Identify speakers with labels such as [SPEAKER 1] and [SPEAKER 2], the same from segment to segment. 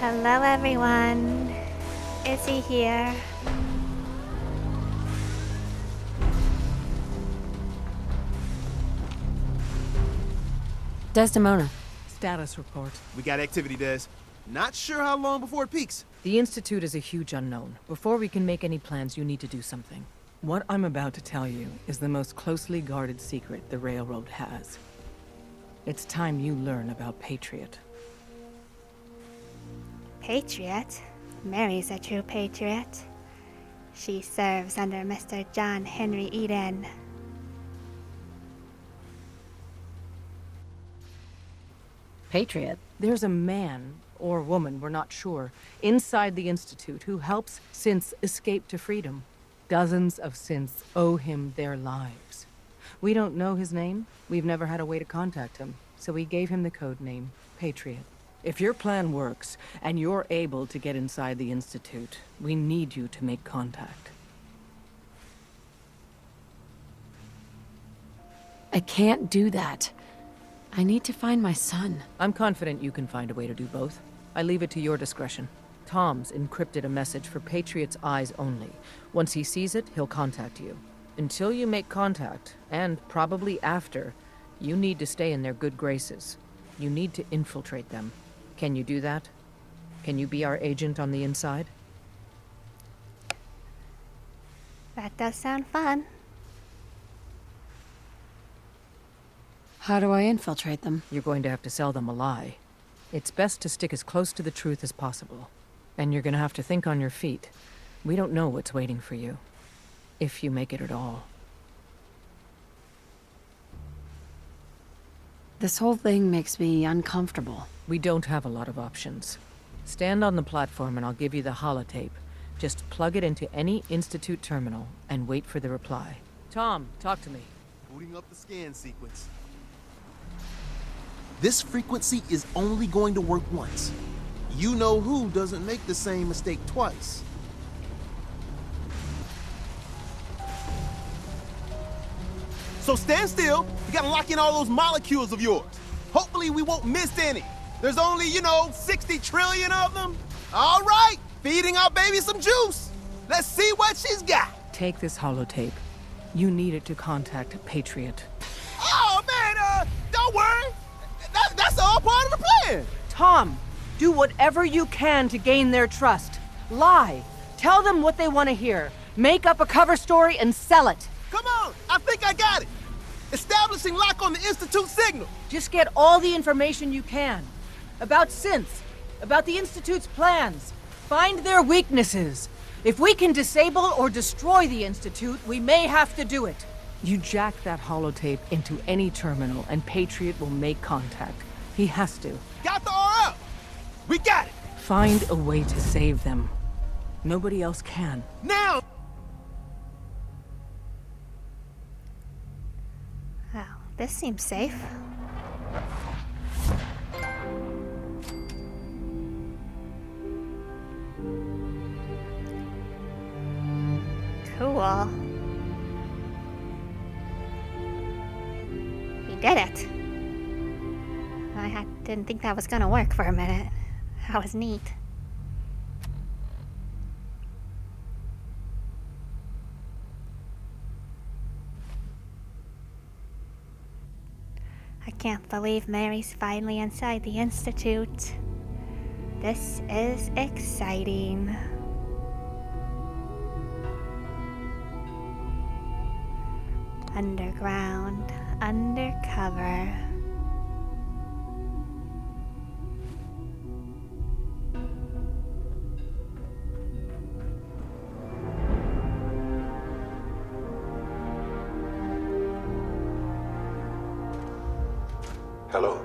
[SPEAKER 1] Hello everyone. Izzy here.
[SPEAKER 2] Desdemona.
[SPEAKER 3] Status report.
[SPEAKER 4] We got activity, Des. Not sure how long before it peaks.
[SPEAKER 3] The Institute is a huge unknown. Before we can make any plans, you need to do something. What I'm about to tell you is the most closely guarded secret the Railroad has. It's time you learn about Patriot.
[SPEAKER 1] Patriot? Mary's a true patriot. She serves under Mr. John Henry Eden.
[SPEAKER 2] Patriot.
[SPEAKER 3] There's a man, or woman, we're not sure, inside the Institute who helps synths escape to freedom. Dozens of synths owe him their lives. We don't know his name. We've never had a way to contact him, so we gave him the code name, Patriot. If your plan works, and you're able to get inside the Institute, we need you to make contact.
[SPEAKER 2] I can't do that. I need to find my son.
[SPEAKER 3] I'm confident you can find a way to do both. I leave it to your discretion. Tom's encrypted a message for Patriot's eyes only. Once he sees it, he'll contact you. Until you make contact, and probably after, you need to stay in their good graces. You need to infiltrate them. Can you do that? Can you be our agent on the inside?
[SPEAKER 1] That does sound fun.
[SPEAKER 2] How do I infiltrate them?
[SPEAKER 3] You're going to have to sell them a lie. It's best to stick as close to the truth as possible. And you're gonna have to think on your feet. We don't know what's waiting for you. If you make it at all.
[SPEAKER 2] This whole thing makes me uncomfortable.
[SPEAKER 3] We don't have a lot of options. Stand on the platform and I'll give you the holotape. Just plug it into any Institute terminal and wait for the reply. Tom, talk to me.
[SPEAKER 4] Booting up the scan sequence. This frequency is only going to work once. You know who doesn't make the same mistake twice. So stand still. You gotta lock in all those molecules of yours. Hopefully we won't miss any. There's only, 60 trillion of them. All right, feeding our baby some juice. Let's see what she's got.
[SPEAKER 3] Take this holotape. You need it to contact Patriot.
[SPEAKER 4] Oh, man, don't worry. That's all part of the plan.
[SPEAKER 3] Tom, do whatever you can to gain their trust. Lie. Tell them what they want to hear. Make up a cover story and sell it.
[SPEAKER 4] Come on, I think I got it. Establishing lock on the Institute signal.
[SPEAKER 3] Just get all the information you can. About synths. About the Institute's plans. Find their weaknesses. If we can disable or destroy the Institute, we may have to do it. You jack that holotape into any terminal and Patriot will make contact. He has to.
[SPEAKER 4] Got the RL. We got it.
[SPEAKER 3] Find a way to save them. Nobody else can.
[SPEAKER 4] Now.
[SPEAKER 1] Wow, this seems safe. Cool. He did it. Didn't think that was gonna work for a minute. That was neat. I can't believe Mary's finally inside the Institute. This is exciting. Underground, undercover.
[SPEAKER 5] Hello.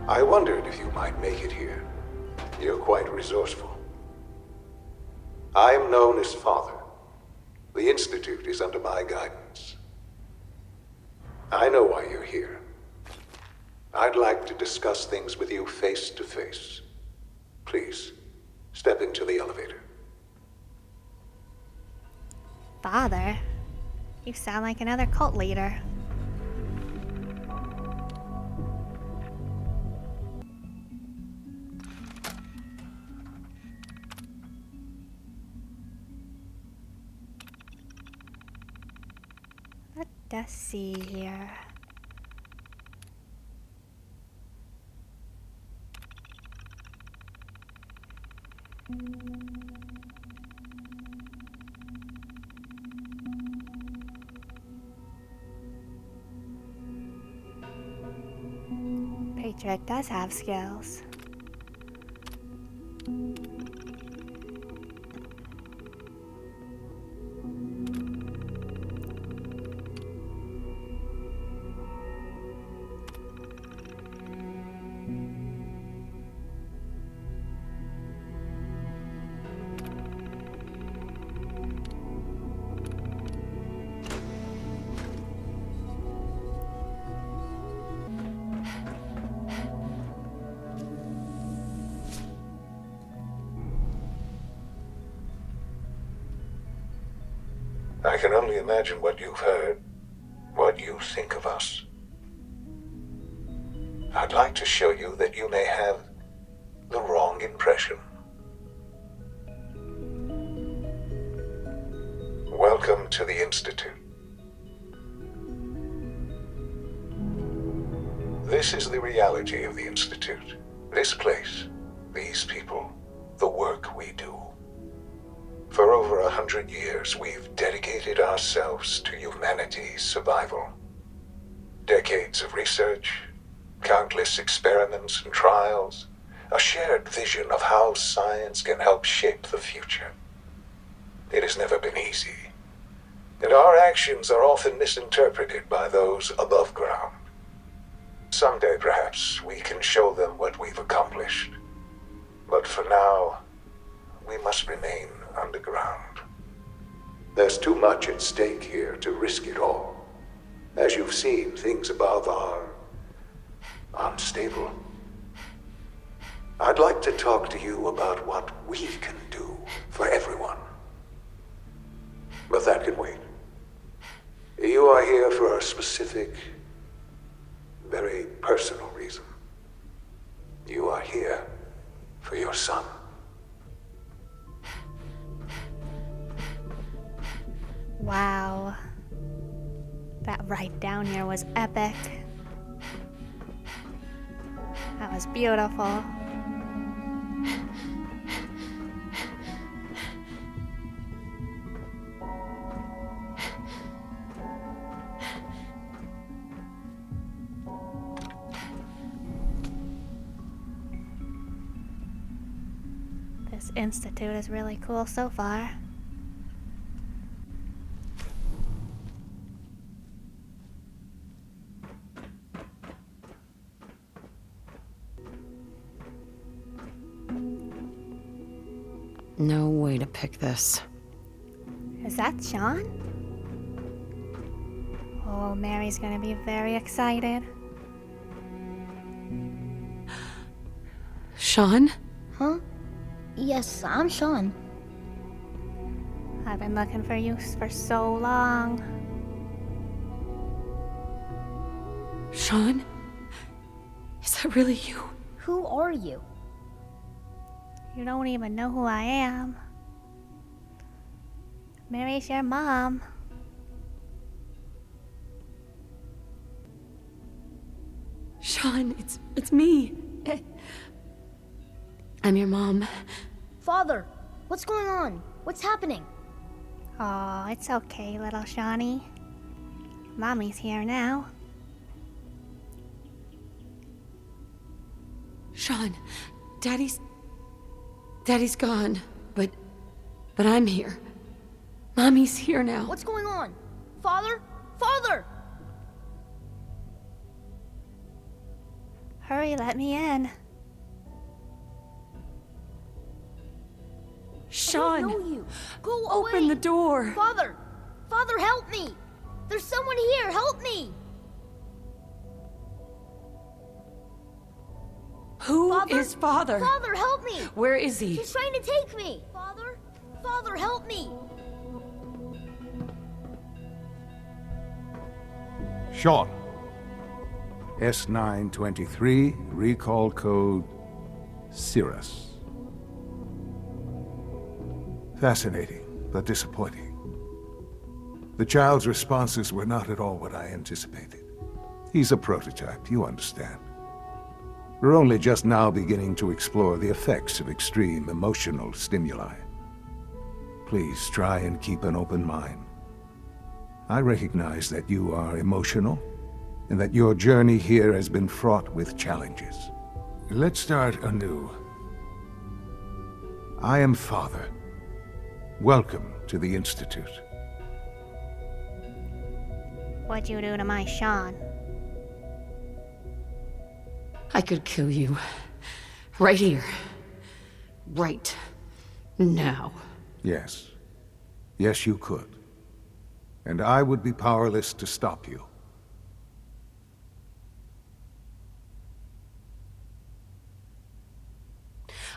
[SPEAKER 5] I wondered if you might make it here. You're quite resourceful. I'm known as Father. The Institute is under my guidance. I know why you're here. I'd like to discuss things with you face to face. Please, step into the elevator.
[SPEAKER 1] Father? You sound like another cult leader. Let's see here. Patriot does have skills.
[SPEAKER 5] I can only imagine what you've heard, what you think of us. I'd like to show you that you may have the wrong impression. Welcome to the Institute. This is the reality of the Institute. This place, these people, the work we do. For over 100 years, we've dedicated ourselves to humanity's survival. Decades of research, countless experiments and trials, a shared vision of how science can help shape the future. It has never been easy, and our actions are often misinterpreted by those above ground. Someday, perhaps, we can show them what we've accomplished. But for now, we must remain underground. There's too much at stake here to risk it all. As you've seen, things above are unstable. I'd like to talk to you about what we can do for everyone. But that can wait. You are here for a specific, very personal reason. You are here for your son.
[SPEAKER 1] Wow. That ride down here was epic. That was beautiful. This institute is really cool so far.
[SPEAKER 2] No way to pick this.
[SPEAKER 1] Is that Shaun? Oh, Mary's gonna be very excited.
[SPEAKER 2] Shaun?
[SPEAKER 6] Huh? Yes, I'm Shaun.
[SPEAKER 1] I've been looking for you for so long.
[SPEAKER 2] Shaun? Is that really you?
[SPEAKER 6] Who are you?
[SPEAKER 1] You don't even know who I am. Mary's your mom.
[SPEAKER 2] Shaun, it's me. I'm your mom.
[SPEAKER 6] Father, what's going on? What's happening?
[SPEAKER 1] Oh, it's okay, little Shawnee. Mommy's here now.
[SPEAKER 2] Shaun, Daddy's gone, but I'm here. Mommy's here now.
[SPEAKER 6] What's going on? Father? Father!
[SPEAKER 1] Hurry, let me in.
[SPEAKER 2] Shaun!
[SPEAKER 6] I don't know you. Go away.
[SPEAKER 2] Open the door.
[SPEAKER 6] Father! Father, help me! There's someone here, help me!
[SPEAKER 2] Who
[SPEAKER 6] Father?
[SPEAKER 2] is Father?
[SPEAKER 6] Father, help me!
[SPEAKER 2] Where is he?
[SPEAKER 6] He's trying to take me! Father? Father, help me!
[SPEAKER 7] Shaun. S923, recall code Cirrus. Fascinating, but disappointing. The child's responses were not at all what I anticipated. He's a prototype, you understand. We're only just now beginning to explore the effects of extreme emotional stimuli. Please try and keep an open mind. I recognize that you are emotional, and that your journey here has been fraught with challenges. Let's start anew. I am Father. Welcome to the Institute.
[SPEAKER 1] What'd you do to my Shaun?
[SPEAKER 2] I could kill you. Right here. Right now.
[SPEAKER 7] Yes. Yes, you could. And I would be powerless to stop you.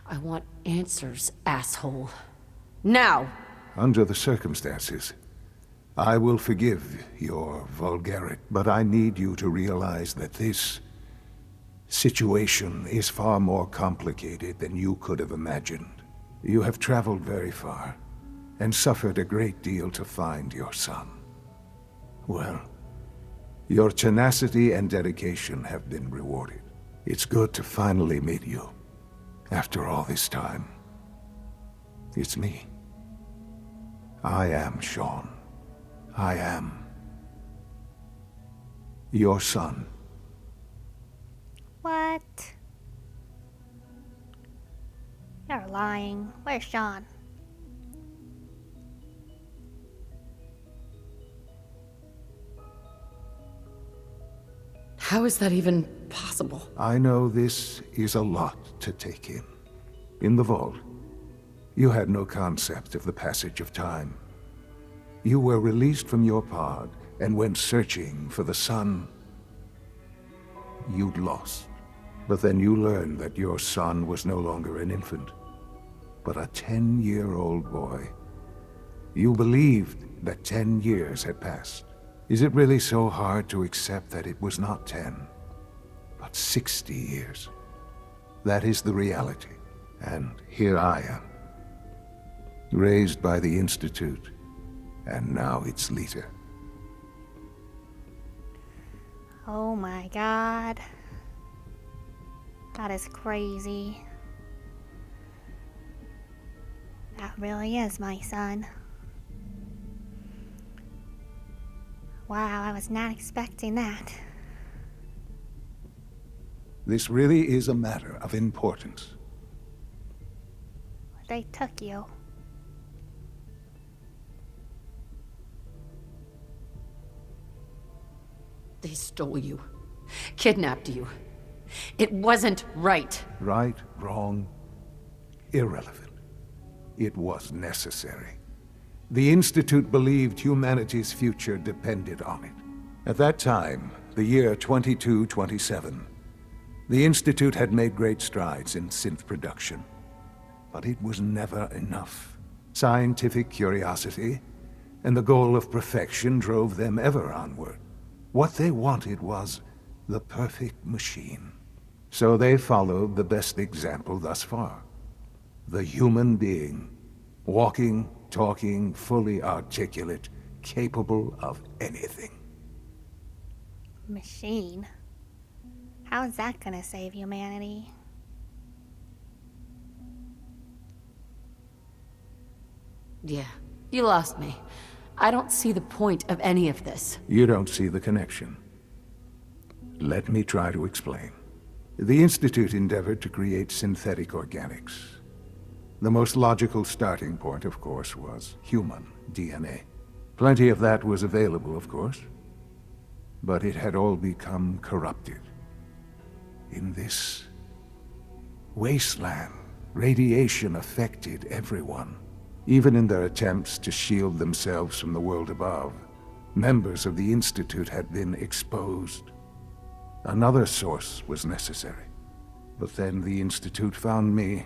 [SPEAKER 2] I want answers, asshole. Now!
[SPEAKER 7] Under the circumstances, I will forgive your vulgarity, but I need you to realize that this situation is far more complicated than you could have imagined. You have traveled very far, and suffered a great deal to find your son. Well, your tenacity and dedication have been rewarded. It's good to finally meet you. After all this time, it's me. I am Shaun. I am your son.
[SPEAKER 1] What? You're lying. Where's Shaun?
[SPEAKER 2] How is that even possible?
[SPEAKER 7] I know this is a lot to take in. In the vault, you had no concept of the passage of time. You were released from your pod and went searching for the son you'd lost. But then you learned that your son was no longer an infant, but a 10-year-old boy. You believed that 10 years had passed. Is it really so hard to accept that it was not 10, but 60 years? That is the reality, and here I am, raised by the Institute, and now its leader.
[SPEAKER 1] Oh my god. That is crazy. That really is my son. Wow, I was not expecting that.
[SPEAKER 7] This really is a matter of importance.
[SPEAKER 1] They took you.
[SPEAKER 2] They stole you. Kidnapped you. It wasn't right.
[SPEAKER 7] Right, wrong, irrelevant. It was necessary. The Institute believed humanity's future depended on it. At that time, the year 2227, the Institute had made great strides in synth production. But it was never enough. Scientific curiosity and the goal of perfection drove them ever onward. What they wanted was the perfect machine. So they followed the best example thus far. The human being, walking, talking, fully articulate, capable of anything.
[SPEAKER 1] Machine? How is that gonna save humanity?
[SPEAKER 2] Yeah, you lost me. I don't see the point of any of this.
[SPEAKER 7] You don't see the connection. Let me try to explain. The Institute endeavored to create synthetic organics. The most logical starting point, of course, was human DNA. Plenty of that was available, of course. But it had all become corrupted. In this wasteland, radiation affected everyone. Even in their attempts to shield themselves from the world above, members of the Institute had been exposed. Another source was necessary. But then the Institute found me,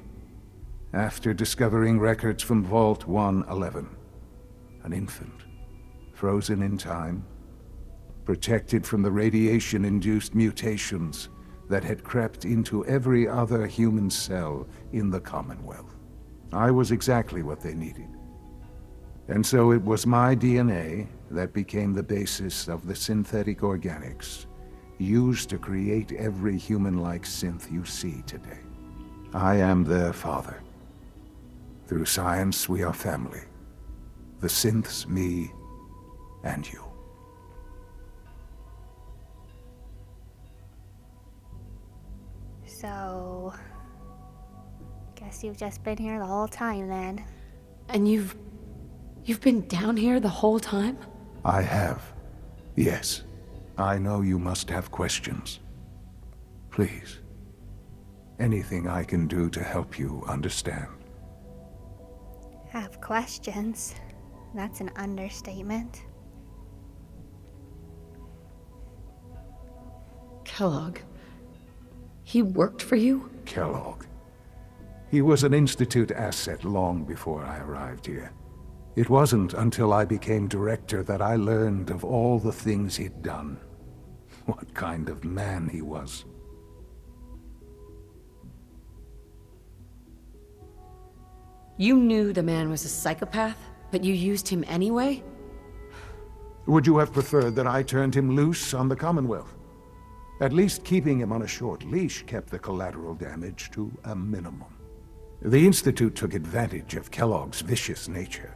[SPEAKER 7] after discovering records from Vault 111. An infant, frozen in time, protected from the radiation-induced mutations that had crept into every other human cell in the Commonwealth. I was exactly what they needed. And so it was my DNA that became the basis of the synthetic organics used to create every human-like synth you see today. I am their father. Through science, we are family. The synths, me, and you.
[SPEAKER 1] So... guess you've just been here the whole time, then.
[SPEAKER 2] And you've been down here the whole time?
[SPEAKER 7] I have. Yes. I know you must have questions. Please. Anything I can do to help you understand.
[SPEAKER 1] Have questions? That's an understatement.
[SPEAKER 2] Kellogg. He worked for you?
[SPEAKER 7] Kellogg. He was an Institute asset long before I arrived here. It wasn't until I became director that I learned of all the things he'd done. What kind of man he was.
[SPEAKER 2] You knew the man was a psychopath, but you used him anyway?
[SPEAKER 7] Would you have preferred that I turned him loose on the Commonwealth? At least keeping him on a short leash kept the collateral damage to a minimum. The Institute took advantage of Kellogg's vicious nature.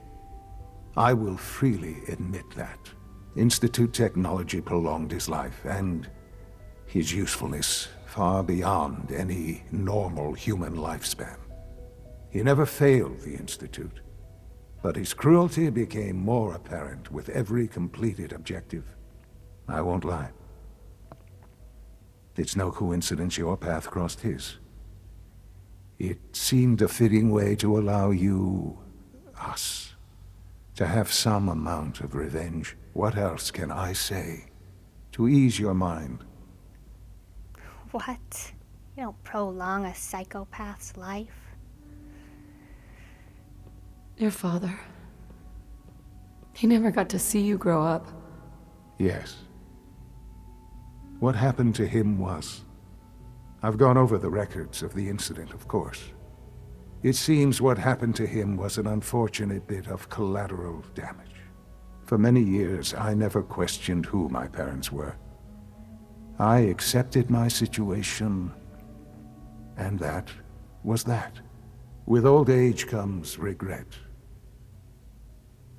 [SPEAKER 7] I will freely admit that. Institute technology prolonged his life, and his usefulness far beyond any normal human lifespan. He never failed the Institute, but his cruelty became more apparent with every completed objective. I won't lie. It's no coincidence your path crossed his. It seemed a fitting way to allow you, us, to have some amount of revenge. What else can I say to ease your mind?
[SPEAKER 1] What? You don't prolong a psychopath's life.
[SPEAKER 2] Your father. He never got to see you grow up.
[SPEAKER 7] Yes. What happened to him was... I've gone over the records of the incident, of course. It seems what happened to him was an unfortunate bit of collateral damage. For many years, I never questioned who my parents were. I accepted my situation, and that was that. With old age comes regret.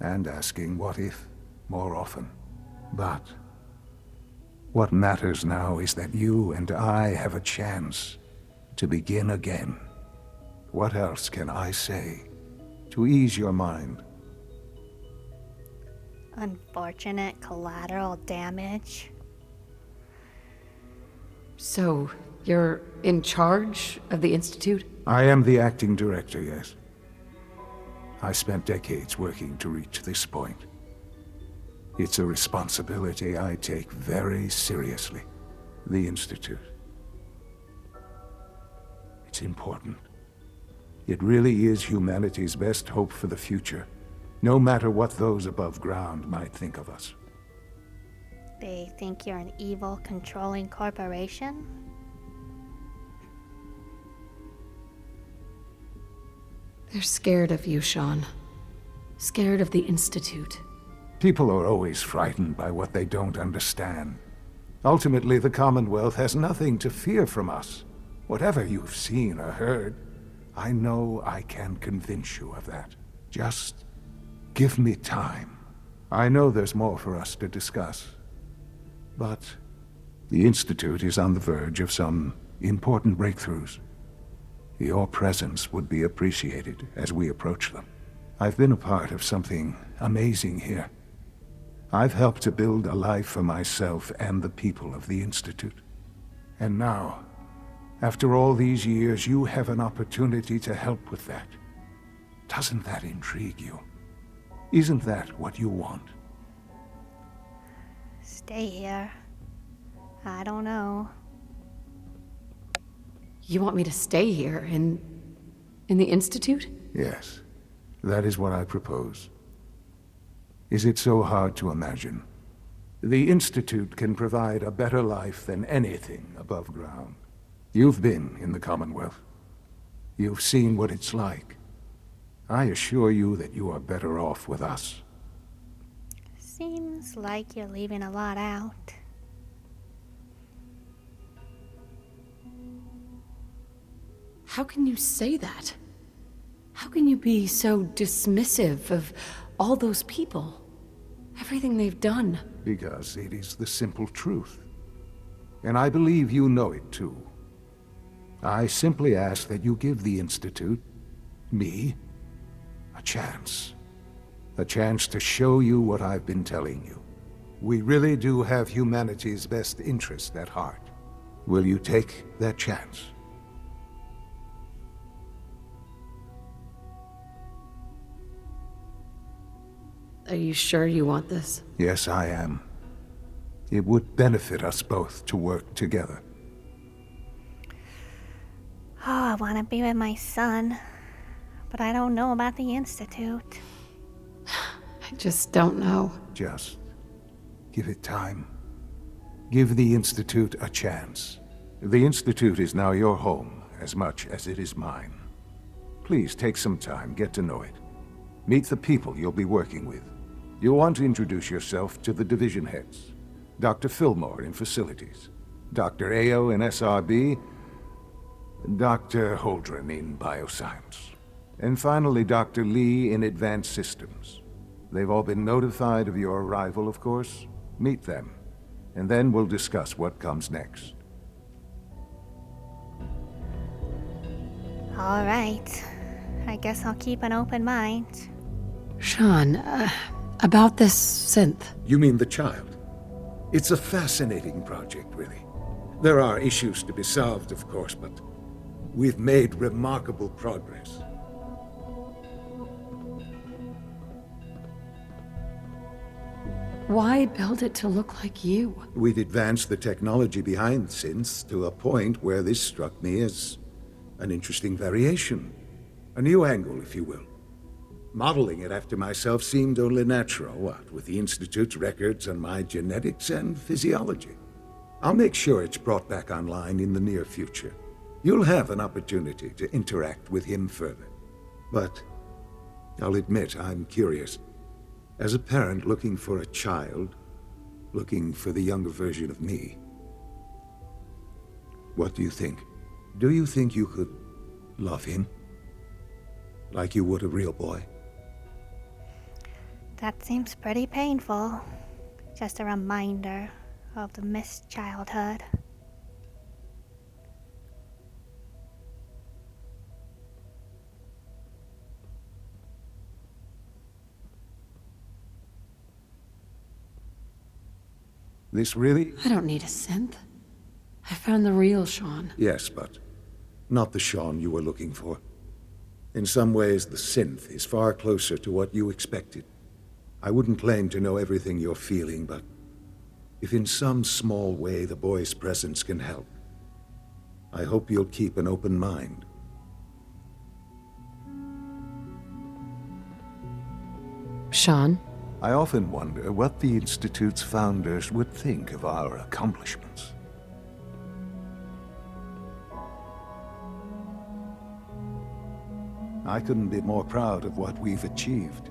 [SPEAKER 7] And asking what if more often. But what matters now is that you and I have a chance to begin again. What else can I say to ease your mind?
[SPEAKER 1] Unfortunate collateral damage.
[SPEAKER 2] So, you're in charge of the Institute?
[SPEAKER 7] I am the acting director, yes. I spent decades working to reach this point. It's a responsibility I take very seriously. The Institute. It's important. It really is humanity's best hope for the future, no matter what those above ground might think of us.
[SPEAKER 1] They think you're an evil, controlling corporation?
[SPEAKER 2] They're scared of you, Shaun. Scared of the Institute.
[SPEAKER 7] People are always frightened by what they don't understand. Ultimately, the Commonwealth has nothing to fear from us. Whatever you've seen or heard, I know I can convince you of that. Just give me time. I know there's more for us to discuss. But the Institute is on the verge of some important breakthroughs. Your presence would be appreciated as we approach them. I've been a part of something amazing here. I've helped to build a life for myself and the people of the Institute. And now, after all these years, you have an opportunity to help with that. Doesn't that intrigue you? Isn't that what you want?
[SPEAKER 1] Stay here. I don't know.
[SPEAKER 2] You want me to stay here in the Institute?
[SPEAKER 7] Yes, that is what I propose. Is it so hard to imagine? The Institute can provide a better life than anything above ground. You've been in the Commonwealth. You've seen what it's like. I assure you that you are better off with us.
[SPEAKER 1] Seems like you're leaving a lot out.
[SPEAKER 2] How can you say that? How can you be so dismissive of all those people? Everything they've done.
[SPEAKER 7] Because it is the simple truth. And I believe you know it too. I simply ask that you give the Institute, me, a chance. A chance to show you what I've been telling you. We really do have humanity's best interest at heart. Will you take that chance?
[SPEAKER 2] Are you sure you want this?
[SPEAKER 7] Yes, I am. It would benefit us both to work together.
[SPEAKER 1] Oh, I want to be with my son, but I don't know about the Institute.
[SPEAKER 2] I just don't know.
[SPEAKER 7] Just give it time. Give the Institute a chance. The Institute is now your home as much as it is mine. Please take some time, get to know it. Meet the people you'll be working with. You'll want to introduce yourself to the division heads. Dr. Fillmore in Facilities, Dr. Ayo in SRB, Dr. Holdren in Bioscience, and finally Dr. Lee in Advanced Systems. They've all been notified of your arrival, of course. Meet them, and then we'll discuss what comes next.
[SPEAKER 1] All right. I guess I'll keep an open mind.
[SPEAKER 2] Shaun, about this synth.
[SPEAKER 7] You mean the child? It's a fascinating project, really. There are issues to be solved, of course, but we've made remarkable progress.
[SPEAKER 2] Why build it to look like you?
[SPEAKER 7] We'd advanced the technology behind synths to a point where this struck me as an interesting variation. A new angle, if you will. Modeling it after myself seemed only natural, what with the Institute's records on my genetics and physiology. I'll make sure it's brought back online in the near future. You'll have an opportunity to interact with him further. But I'll admit I'm curious. As a parent looking for a child, looking for the younger version of me, what do you think? Do you think you could love him? Like you would a real boy?
[SPEAKER 1] That seems pretty painful. Just a reminder of the missed childhood.
[SPEAKER 7] This really?
[SPEAKER 2] I don't need a synth. I found the real Shaun.
[SPEAKER 7] Yes, but not the Shaun you were looking for. In some ways, the synth is far closer to what you expected. I wouldn't claim to know everything you're feeling, but if in some small way the boy's presence can help, I hope you'll keep an open mind.
[SPEAKER 2] Shaun?
[SPEAKER 7] I often wonder what the Institute's founders would think of our accomplishments. I couldn't be more proud of what we've achieved.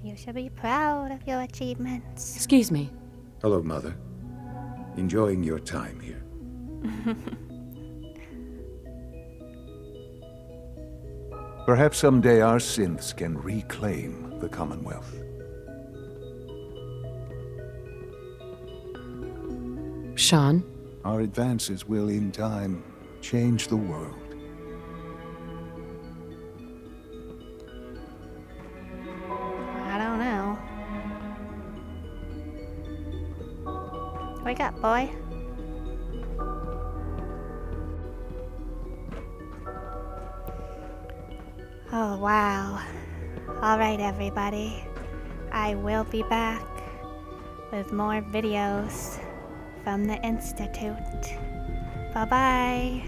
[SPEAKER 1] You should be proud of your achievements.
[SPEAKER 2] Excuse me.
[SPEAKER 7] Hello, Mother. Enjoying your time here. Perhaps someday our synths can reclaim the Commonwealth.
[SPEAKER 2] Shaun?
[SPEAKER 7] Our advances will, in time, change the world.
[SPEAKER 1] I don't know. Wake up, boy. Oh, wow. Alright, everybody. I will be back with more videos from the Institute. Bye-bye.